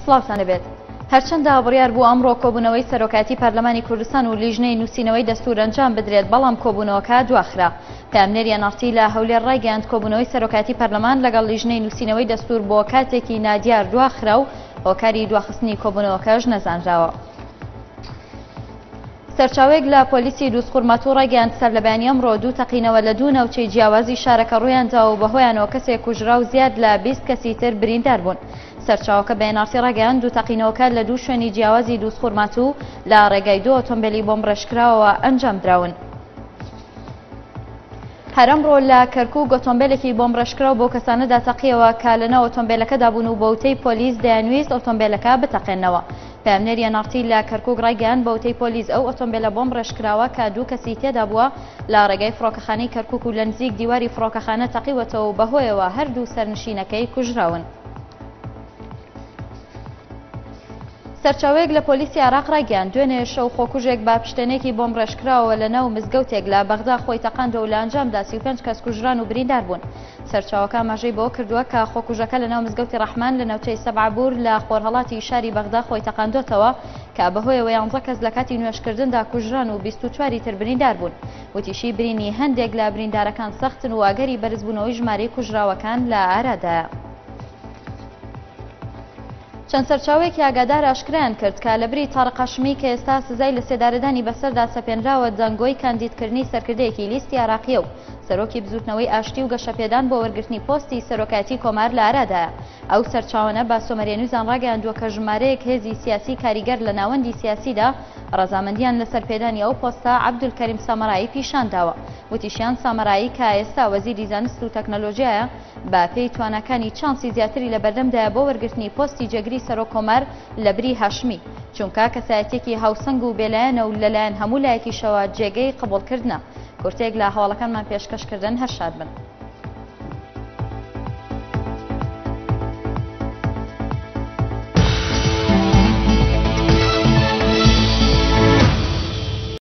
سڵاوتان لەبێت. هەرچەندە بڕیار بوو ئەمڕۆ کۆبوونەوەی سەرۆکاتی پەرلەمانی کوردستان و لیژنەی نووسینەوەی دەستور ئەنجام بدرێت، بەڵام کۆبوونەوەکە دواخرا. پامنێری ئەنارتی لە هەولێر ڕایگەیاند کۆبوونەوەی سەرۆکاتی پەرلەمان لەگەڵ لیژنەی نووسینەوەی دەستور بۆ کاتێکی نادیار دواخرا و هۆکاری دواخستنی کۆبوونەوەکەش نەزانراوە. سەرچاوێک لە پۆلیسی دووسقورمەت و ڕایگەیاند سەر لە بەیانی ئەمڕۆ دوو تەقینەوە لە دوو ناوچەی جیاوازی شارەکە ڕوویانداوە و بەهۆیانەوە کەسێک کوژرا و زیاد لە 20 کەسی تر بریندار بوون. سەرچاوەکە بە ئەنارتی ڕایگەیاند دوو تەقینەوەکە لە دوو شوێنی جیاوازی دووسقورمەت و لە ڕێگای دوو ئۆتۆمبیلی بۆمب ڕێژکراوەوە ئەنجام دراون. هەر ئەمڕۆ لە کەرکووک ئۆتۆمبیلێکی بۆمب ڕێژکراو بۆ کەسانەدا تەقیەوە کە لەناو ئۆتۆمبیلەکەدا بوون و بەوتەی پۆلیس دەیانویست ئۆتۆمبیلەکە بتەقێنەوە. پامنێری ئەنارتی لە کەرکووک ڕایگەیاند بەوتەی پۆلیس ئەو ئۆتۆمبیلە بۆمب ڕێژکراوە کە دوو کەسی تێدا بووە لە ڕێگای فڕۆکەخانەی کەرکووک و لە نزیک دیواری فڕۆکەخانە تەقیوەتەوە و بەهۆیەوە هەردوو سەرنشینەکەی کوژراون. سەرچاوێک لە پۆلیسی عێراق ڕایگەیاند دوێنێ شەو خۆکوژێک بە پشتێنێکی بۆمب ڕێژکراوە لە ناو مزگەوتێک لە بەغدا خۆی تەقاندەوە و لە ئەنجامدا 35 کەس کوژران و بریندار بوون. سەرچاوەکە ئاماژەی بەوە کردووە کە خۆکوژەکە لە ناو مزگەوتی ڕەحمان لە ناوچەی سەبعبور لە خۆرهەڵاتی شاری بەغدا خۆی تەقاندۆتەوە کە بەهۆیەوە 11 کەس لە کاتی نوێشکردندا کوژران و 24 تر بریندار بوون. وتیشی برینی هەندێک لە بریندارەکان سەختن و ئاگەری بەرزبوونەوەی ژمارەی کوژراوەکان لە ئارادایە. چەند سەرچاوێکی ئاگادار ئاشکرایان کرد کە لەبری تاڕق هاشمی کە ئێستا سزای لە سێدارەدانی بەسەردا سەپێنراوە دەنگۆی کاندیدکردنی سەرکردەیەکی لیستی عێراقیە و سەرۆکی بزوتنەوەی ئاشتی و گەشەپێدان بۆ وەرگرتنی پۆستی سەرۆکاتی کۆمار لە ئارادایە. ئەو سەرچاوانە بە سۆمەریانووزان ڕاگەیاندووە کە ژمارەیەک هێزی سیاسی کاریگەر لە ناوەندی سیاسیدا ڕەزامەندیان لەسەر پێدانی ئەو پۆستە عەبدولکەریم سامەرایی پیشانداوە. وتیشیان سامەرایی کە ئێستا وەزیری زانست و تەکنەلۆژیایە بە پێی توانەکانی چانسی زیاتری لە بەردەمدایە بۆ وەرگرتنی پۆستی جێگری سەرۆک کۆمار لە بری هاشمی، چونکە کەسایەتێکی هاوسەنگ و بێلایەنە و لەلایەن هەموو لایەکیشەوە جێگەی قبوڵکردنە. کورتێک لە هەواڵەکانمان پێشکەشکردن هەر شاد بن.